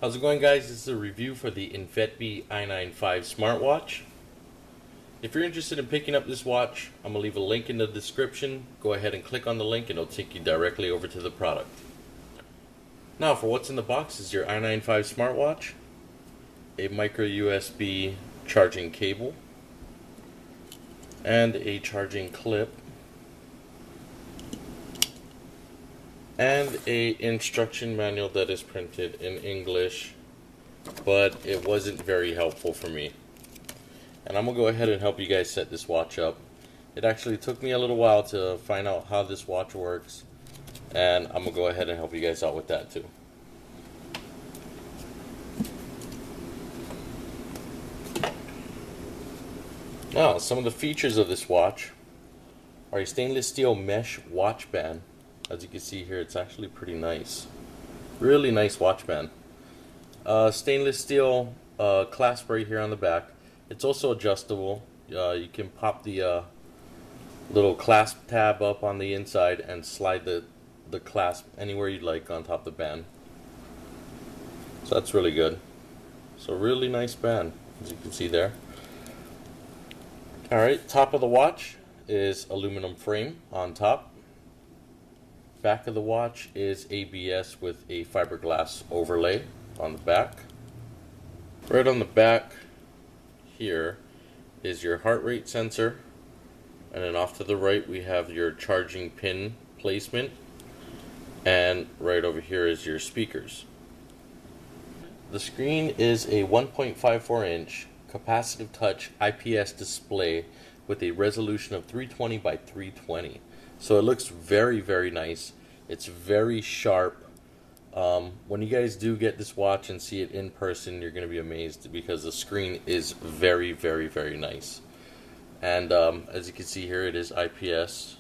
How's it going, guys? This is a review for the Invtepy i95 smartwatch. If you're interested in picking up this watch, I'm going to leave a link in the description. Go ahead and click on the link and it'll take you directly over to the product. Now, for what's in the box is your i95 smartwatch, a micro USB charging cable, and a charging clip, and a instruction manual that is printed in English, but it wasn't very helpful for me. And I'm gonna go ahead and help you guys set this watch up. It actually took me a little while to find out how this watch works, and I'm gonna go ahead and help you guys out with that too. Now, some of the features of this watch are a stainless steel mesh watch band. As you can see here, it's actually pretty nice. Really nice watch band. Stainless steel clasp right here on the back. It's also adjustable. You can pop the little clasp tab up on the inside and slide the clasp anywhere you'd like on top of the band. So that's really good. So really nice band, as you can see there. Alright, top of the watch is aluminum frame on top. Back of the watch is ABS with a fiberglass overlay on the back. Right on the back here is your heart rate sensor, and then off to the right we have your charging pin placement, and right over here is your speakers. The screen is a 1.54 inch capacitive touch IPS display with a resolution of 320 by 320. So it looks very, very nice. It's very sharp. When you guys do get this watch and see it in person, you're going to be amazed because the screen is very, very, very nice. And as you can see here, it is IPS.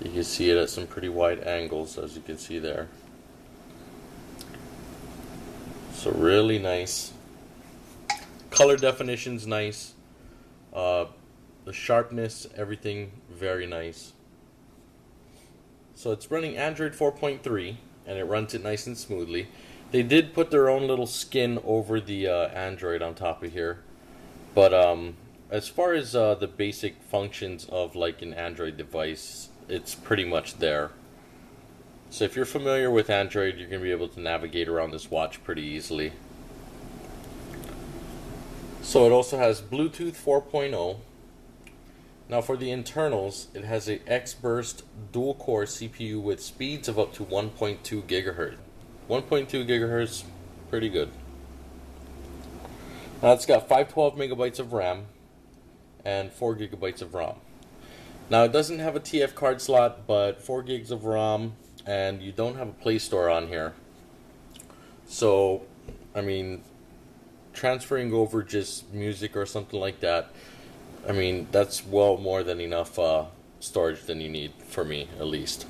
You can see it at some pretty wide angles, as you can see there. So really nice. Color definition's nice. The sharpness, everything very nice. So it's running Android 4.3 and it runs it nice and smoothly. They did put their own little skin over the Android on top of here, but as far as the basic functions of like an Android device, it's pretty much there. So if you're familiar with Android, you're going to be able to navigate around this watch pretty easily. So it also has Bluetooth 4.0. Now for the internals, it has a X-Burst dual-core CPU with speeds of up to 1.2 gigahertz. 1.2 gigahertz, pretty good. Now it's got 512 megabytes of RAM and 4 gigabytes of ROM. Now it doesn't have a TF card slot, but 4 gigs of ROM, and you don't have a Play Store on here. So, I mean, transferring over just music or something like that, I mean, that's well more than enough storage than you need, for me at least.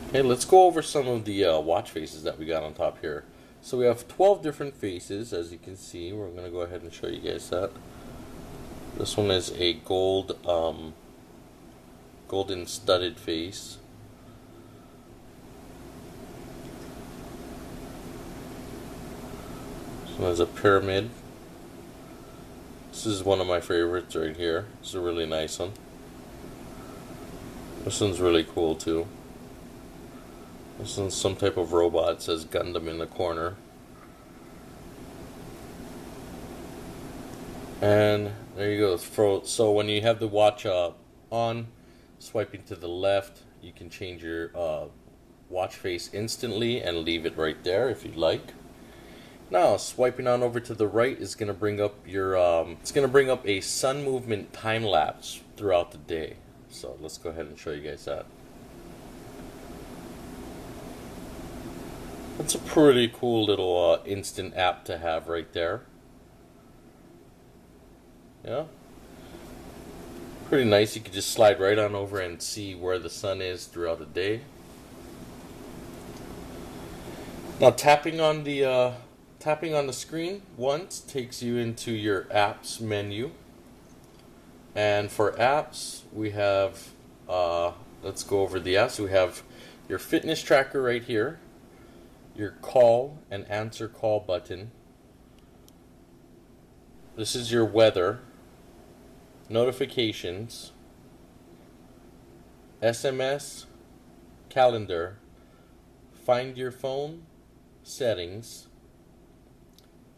Okay, let's go over some of the watch faces that we got on top here. So we have 12 different faces, as you can see. We're going to go ahead and show you guys that. This one is a golden studded face. This one is a pyramid. This is one of my favorites right here. It's a really nice one. This one's really cool too. This one's some type of robot. It says Gundam in the corner. And there you go. So when you have the watch on, swiping to the left, you can change your watch face instantly and leave it right there if you'd like. Now, swiping on over to the right is going to bring up your it's going to bring up a sun movement time lapse throughout the day. So let's go ahead and show you guys that. That's a pretty cool little instant app to have right there. Yeah, pretty nice. You can just slide right on over and see where the sun is throughout the day. Now, tapping on the screen once takes you into your apps menu. And for apps, we have, let's go over the apps. We have your fitness tracker right here. your call and answer call button. This is your weather, notifications, SMS, calendar, find your phone, settings,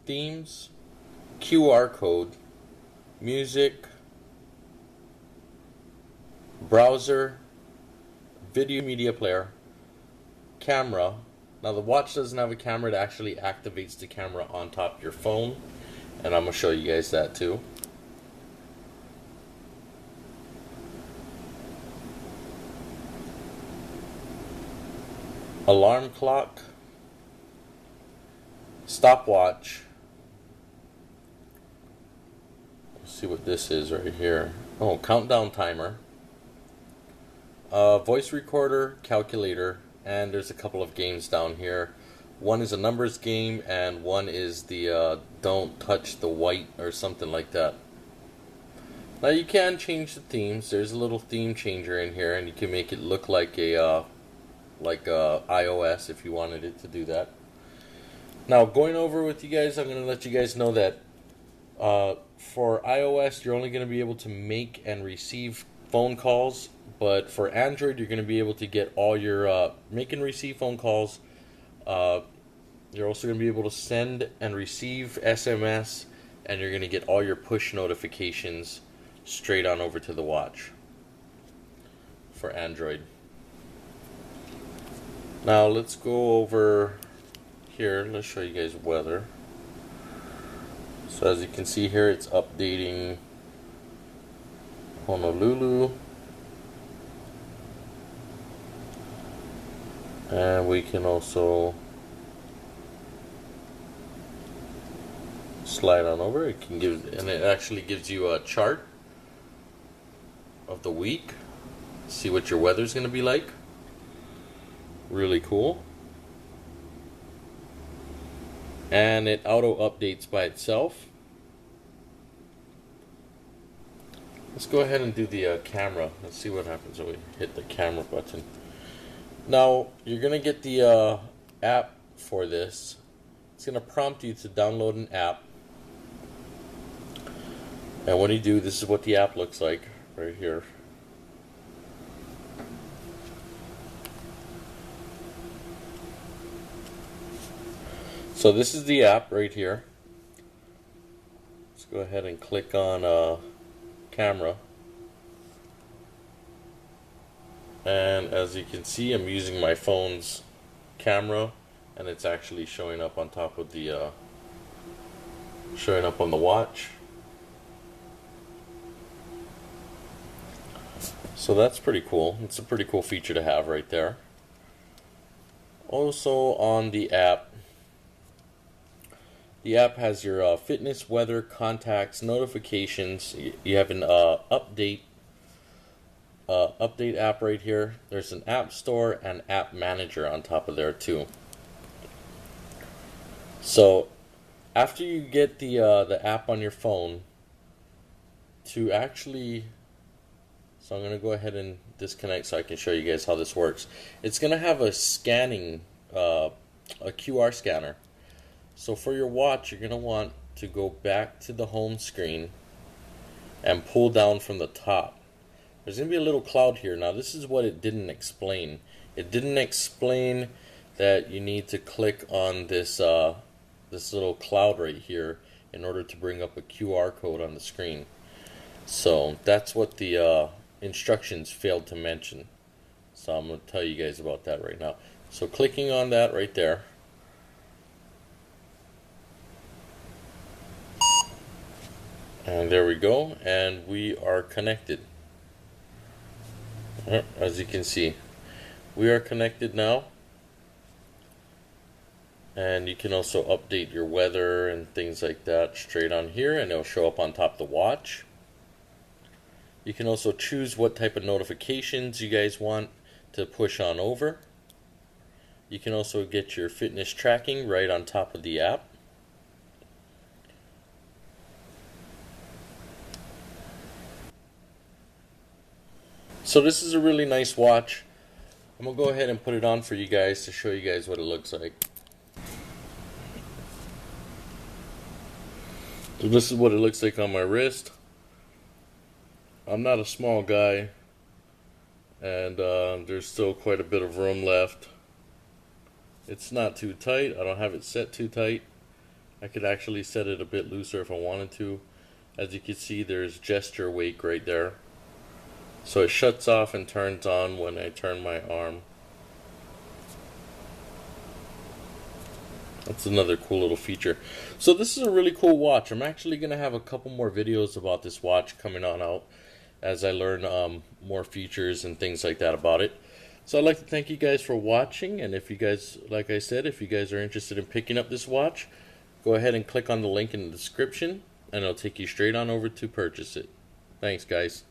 themes, QR code, music, browser, video media player, camera. Now the watch doesn't have a camera, it actually activates the camera on top of your phone, and I'm going to show you guys that too. Alarm clock, stopwatch. Let's see what this is right here. Oh, countdown timer. Voice recorder, calculator, and there's a couple of games down here. One is a numbers game, and one is the don't touch the white or something like that. Now you can change the themes. There's a little theme changer in here, and you can make it look like a iOS if you wanted it to do that. Now going over with you guys, I'm going to let you guys know that for iOS you're only going to be able to make and receive phone calls, but for Android you're going to be able to get all your make and receive phone calls. You're also going to be able to send and receive SMS, and you're going to get all your push notifications straight on over to the watch for Android. Now let's go over here. Let's show you guys weather. So as you can see here, it's updating Honolulu. And we can also slide on over. It can give, and it actually gives you a chart of the week. See what your weather's going to be like. Really cool. And it auto updates by itself. Let's go ahead and do the camera. Let's see what happens when we hit the camera button. Now you're gonna get the app for this. It's gonna prompt you to download an app, and when you do, this is what the app looks like right here. So this is the app right here. Let's go ahead and click on camera. And as you can see, I'm using my phone's camera, and it's actually showing up on top of the showing up on the watch. So that's pretty cool. It's a pretty cool feature to have right there. Also on the app has your fitness, weather, contacts, notifications. You have an update app right here. There's an app store and app manager on top of there too. So after you get the app on your phone, to actually, so I'm going to go ahead and disconnect so I can show you guys how this works. It's going to have a scanning, a QR scanner. So for your watch, you're going to want to go back to the home screen and pull down from the top. There's going to be a little cloud here. Now this is what it didn't explain. It didn't explain that you need to click on this this little cloud right here in order to bring up a QR code on the screen. So that's what the instructions failed to mention. So I'm going to tell you guys about that right now. So clicking on that right there, and there we go, and we are connected. As you can see, we are connected now. And you can also update your weather and things like that straight on here, and it'll show up on top of the watch. You can also choose what type of notifications you guys want to push on over. You can also get your fitness tracking right on top of the app. So this is a really nice watch. I'm going to go ahead and put it on for you guys to show you guys what it looks like. So this is what it looks like on my wrist. I'm not a small guy, and there's still quite a bit of room left. It's not too tight. I don't have it set too tight. I could actually set it a bit looser if I wanted to. As you can see, there's gesture wake right there. So it shuts off and turns on when I turn my arm. That's another cool little feature. So this is a really cool watch. I'm actually going to have a couple more videos about this watch coming on out as I learn more features and things like that about it. So I'd like to thank you guys for watching, and if you guys, like I said, if you guys are interested in picking up this watch, go ahead and click on the link in the description and it'll take you straight on over to purchase it. Thanks, guys.